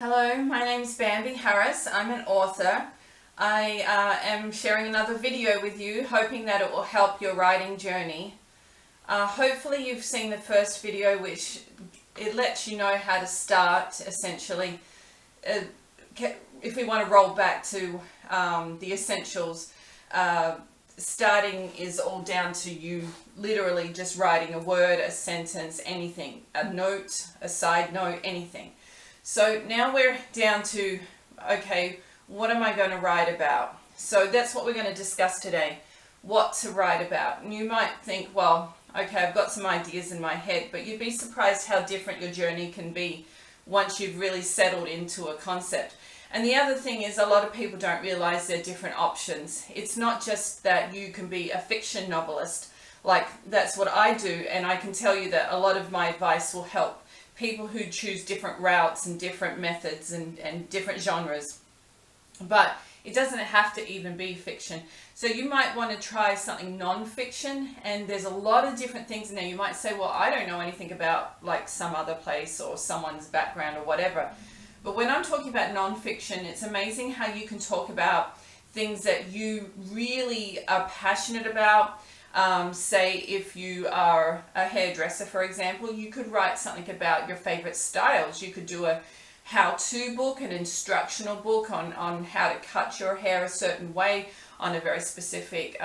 Hello, my name is Bambi Harris. I'm an author. I am sharing another video with you, hoping that it will help your writing journey. Hopefully you've seen the first video, which it lets you know how to start, essentially. If we want to roll back to the essentials, starting is all down to you literally just writing a word, a sentence, anything, a note, a side note, anything. So now we're down to, okay, what am I going to write about? So that's what we're going to discuss today, what to write about. And you might think, well, okay, I've got some ideas in my head, but you'd be surprised how different your journey can be once you've really settled into a concept. And the other thing is, a lot of people don't realize there are different options. It's not just that you can be a fiction novelist, like that's what I do, and I can tell you that a lot of my advice will help people who choose different routes and different methods and different genres. But it doesn't have to even be fiction. So you might want to try something non-fiction, and there's a lot of different things in there. You might say, well, I don't know anything about like some other place or someone's background or whatever. But when I'm talking about non-fiction, it's amazing how you can talk about things that you really are passionate about. Say if you are a hairdresser, for example, you could write something about your favorite styles. You could do a how-to book, an instructional book on how to cut your hair a certain way, on a very specific,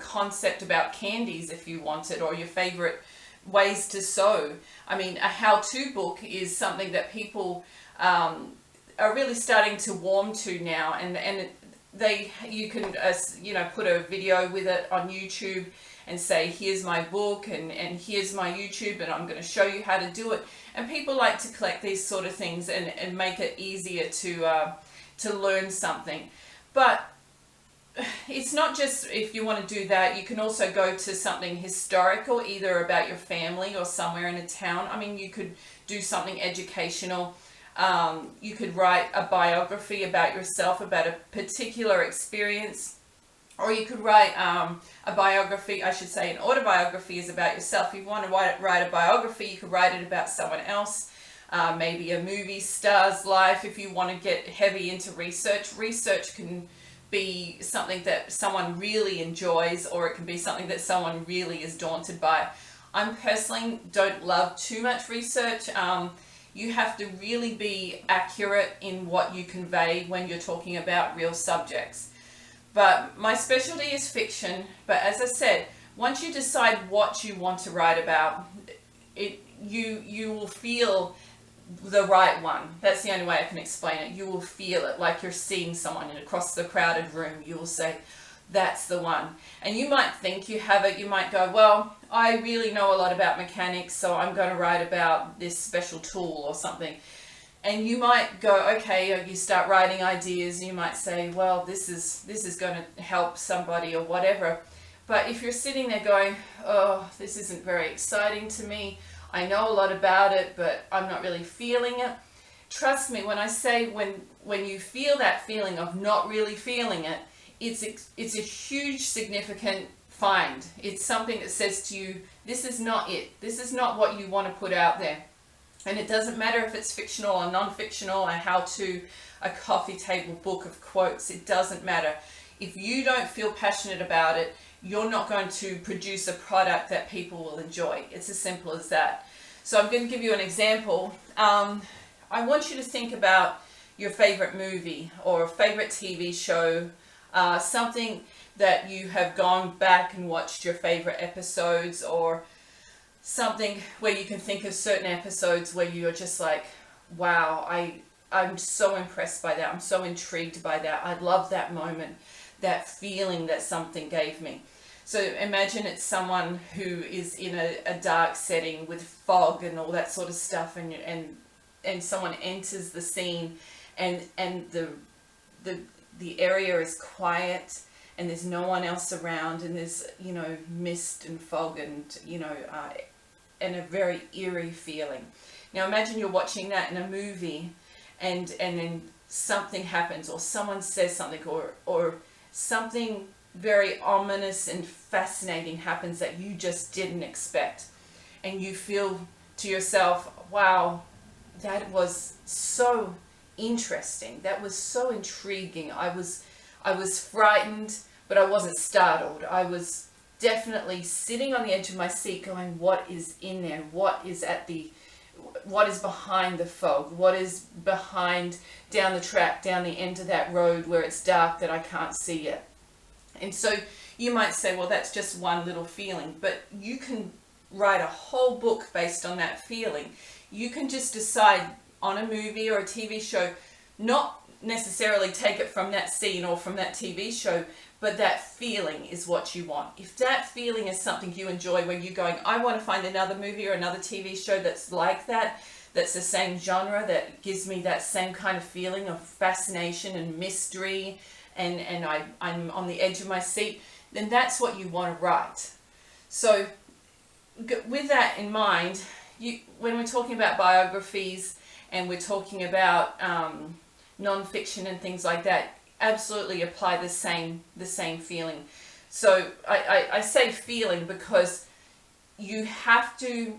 concept about candies if you wanted, or your favorite ways to sew. I mean, a how-to book is something that people are really starting to warm to now, and you can put a video with it on YouTube and say, here's my book and here's my YouTube, and I'm going to show you how to do it. And people like to collect these sort of things and make it easier to learn something. But it's not just if you want to do that. You can also go to something historical, either about your family or somewhere in a town. I mean, you could do something educational. You could write a biography about yourself, about a particular experience. Or you could write a biography, I should say an autobiography is about yourself. If you want to write a biography, you could write it about someone else. Maybe a movie star's life. If you want to get heavy into research, research can be something that someone really enjoys, or it can be something that someone really is daunted by. I personally don't love too much research. You have to really be accurate in what you convey when you're talking about real subjects. But my specialty is fiction. But as I said, once you decide what you want to write about, you will feel the right one. That's the only way I can explain it. You will feel it like you're seeing someone across the crowded room. You will say, that's the one. And you might think you have it. You might go, well, I really know a lot about mechanics, so I'm going to write about this special tool or something. And you might go, okay, you start writing ideas. You might say, well, this is going to help somebody or whatever. But if you're sitting there going, oh, this isn't very exciting to me, I know a lot about it, but I'm not really feeling it. Trust me when I say when you feel that feeling of not really feeling it, it's a huge significant find. It's something that says to you, this is not it. This is not what you want to put out there. And it doesn't matter if it's fictional or non-fictional, or how-to, a coffee table book of quotes. It doesn't matter. If you don't feel passionate about it, you're not going to produce a product that people will enjoy. It's as simple as that. So I'm going to give you an example. I want you to think about your favorite movie or favorite TV show, something that you have gone back and watched your favorite episodes, or something where you can think of certain episodes where you're just like, wow, I'm so impressed by that. I'm so intrigued by that. I love that moment, that feeling that something gave me. So imagine it's someone who is in a dark setting with fog and all that sort of stuff, and someone enters the scene, and the area is quiet, and there's no one else around, and there's mist and fog and a very eerie feeling. Now imagine you're watching that in a movie, and then something happens, or someone says something, or something very ominous and fascinating happens that you just didn't expect, and you feel to yourself, wow, that was so interesting. That was so intriguing. I was frightened, but I wasn't startled. I was definitely sitting on the edge of my seat going, what is in there? What is behind the fog? What is behind down the track, down the end of that road where it's dark that I can't see yet? And so you might say, well, that's just one little feeling, but you can write a whole book based on that feeling. You can just decide on a movie or a TV show, not necessarily take it from that scene or from that TV show, but that feeling is what you want. If that feeling is something you enjoy, where you're going, I want to find another movie or another TV show that's like that, that's the same genre, that gives me that same kind of feeling of fascination and mystery, and I'm on the edge of my seat, then that's what you want to write. So with that in mind, when we're talking about biographies and we're talking about non-fiction and things like that, absolutely apply the same feeling. So I say feeling because you have to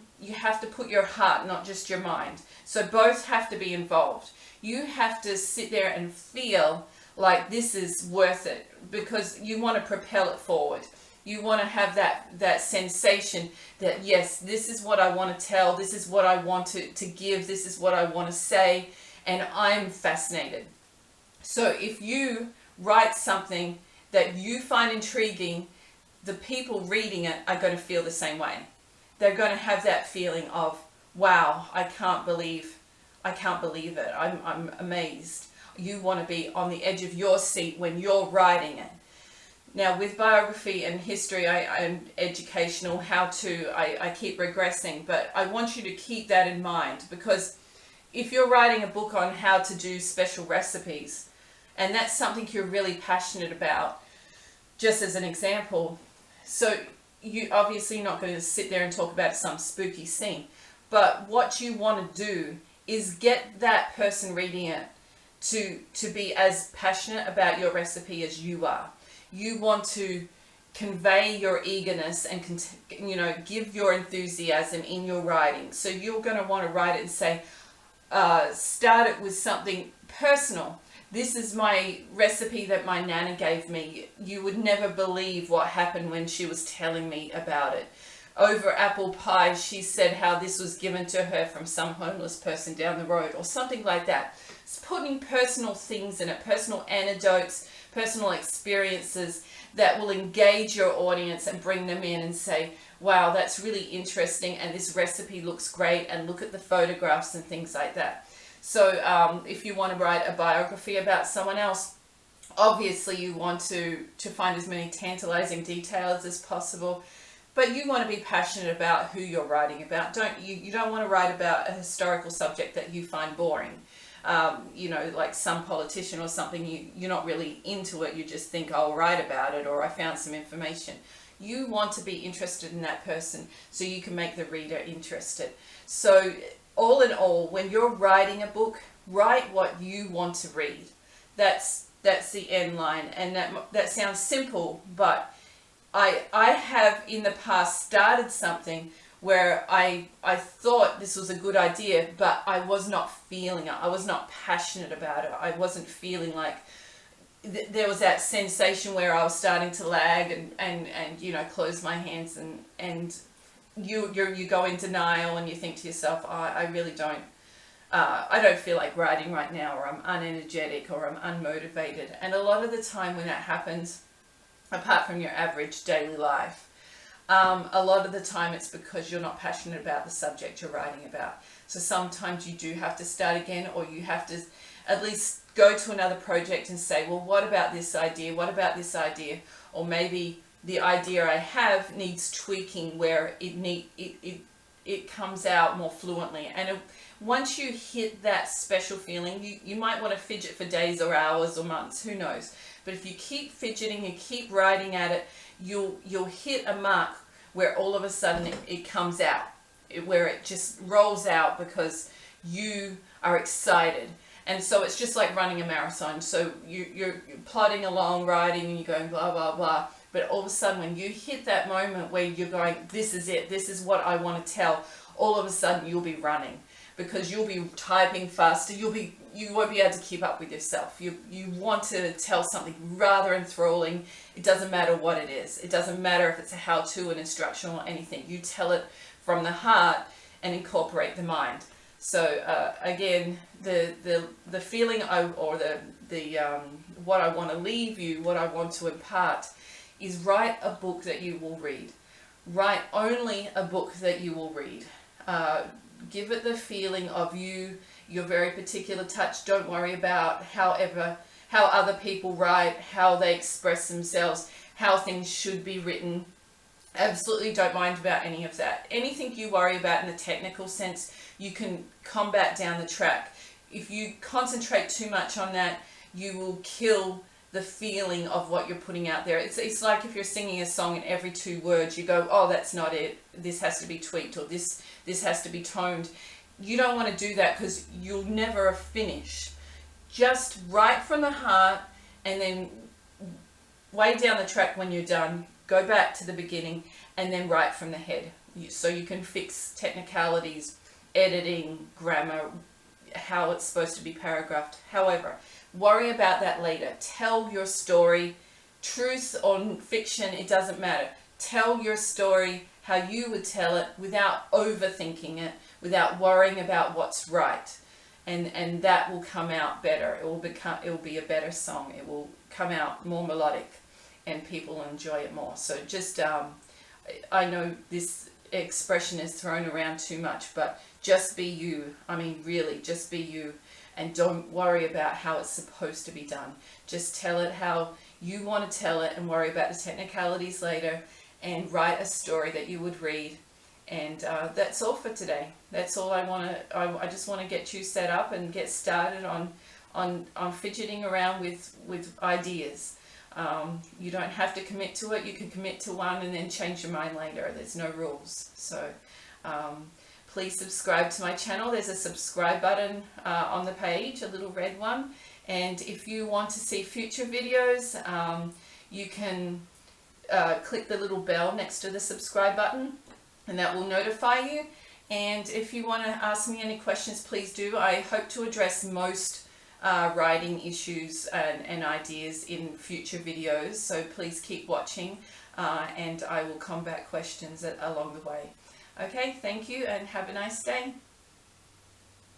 put your heart, not just your mind. So both have to be involved. You have to sit there and feel like this is worth it, because you want to propel it forward. You want to have that sensation that, yes, this is what I want to tell, this is what I want to give, this is what I want to say, and I'm fascinated. So if you write something that you find intriguing, the people reading it are going to feel the same way. They're going to have that feeling of, wow, I can't believe it. I'm amazed. You want to be on the edge of your seat when you're writing it. Now, with biography and history, I'm educational, how-to, I keep regressing, but I want you to keep that in mind, because if you're writing a book on how to do special recipes, and that's something you're really passionate about, just as an example, so you obviously not going to sit there and talk about some spooky scene, but what you want to do is get that person reading it to be as passionate about your recipe as you are. You want to convey your eagerness and give your enthusiasm in your writing. So you're going to want to write it and say, start it with something personal. This is my recipe that my Nana gave me. You would never believe what happened when she was telling me about it. Over apple pie, she said how this was given to her from some homeless person down the road, or something like that. It's putting personal things in it, personal anecdotes, personal experiences that will engage your audience and bring them in and say, wow, that's really interesting, and this recipe looks great, and look at the photographs and things like that. So if you want to write a biography about someone else, obviously you want to find as many tantalizing details as possible, but you want to be passionate about who you're writing about. You don't want to write about a historical subject that you find boring. Like some politician or something, you're not really into it, you just think, I'll write about it, or I found some information. You want to be interested in that person so you can make the reader interested. So all in all, when you're writing a book, write what you want to read. That's the end line, and that sounds simple, but I have in the past started something where I thought this was a good idea, but I was not feeling it. I was not passionate about it. I wasn't feeling like there was that sensation where I was starting to lag and close my hands, and you go in denial, and you think to yourself, I really don't, I don't feel like writing right now, or I'm unenergetic, or I'm unmotivated. And a lot of the time when that happens, apart from your average daily life, a lot of the time it's because you're not passionate about the subject you're writing about. So sometimes you do have to start again, or you have to at least go to another project and say, well, what about this idea? What about this idea? Or maybe the idea I have needs tweaking, where it comes out more fluently. And once you hit that special feeling, you might want to fidget for days or hours or months, who knows. But if you keep fidgeting, you keep writing at it, you'll hit a mark where all of a sudden it comes out, where it just rolls out because you are excited. And so it's just like running a marathon. So you're plodding along, riding, and you're going blah, blah, blah. But all of a sudden when you hit that moment where you're going, this is it, this is what I want to tell, all of a sudden you'll be running. because you'll be typing faster. You won't be able to keep up with yourself. You want to tell something rather enthralling. It doesn't matter what it is. It doesn't matter if it's a how-to, an instructional, or anything. You tell it from the heart and incorporate the mind. So again, the feeling what I want to leave you, what I want to impart, is write a book that you will read. Write only a book that you will read. Give it the feeling of your very particular touch. Don't worry about how other people write, how they express themselves, how things should be written. Absolutely don't mind about any of that. Anything you worry about in the technical sense, you can combat down the track. If you concentrate too much on that, you will kill the feeling of what you're putting out there. It's like if you're singing a song and every 2 words you go, oh, that's not it, this has to be tweaked, or this has to be toned. You don't want to do that, because you'll never finish. Just write from the heart, and then way down the track when you're done, go back to the beginning and then write from the head. So you can fix technicalities, editing, grammar, how it's supposed to be paragraphed. However, worry about that later. Tell your story. Truth or fiction, it doesn't matter. Tell your story how you would tell it without overthinking it, without worrying about what's right. And that will come out better. It will be a better song. It will come out more melodic, and people will enjoy it more. So just, I know this expression is thrown around too much, but just be you. I mean, really, just be you, and don't worry about how it's supposed to be done. Just tell it how you want to tell it, and worry about the technicalities later, and write a story that you would read. And that's all for today. That's all I want to. I just want to get you set up and get started on fidgeting around with ideas. You don't have to commit to it. You can commit to one and then change your mind later. There's no rules. So please subscribe to my channel. There's a subscribe button on the page, a little red one. And if you want to see future videos, you can click the little bell next to the subscribe button, and that will notify you. And if you want to ask me any questions, please do. I hope to address most writing issues and ideas in future videos, so please keep watching, and I will combat questions along the way. Okay, thank you, and have a nice day.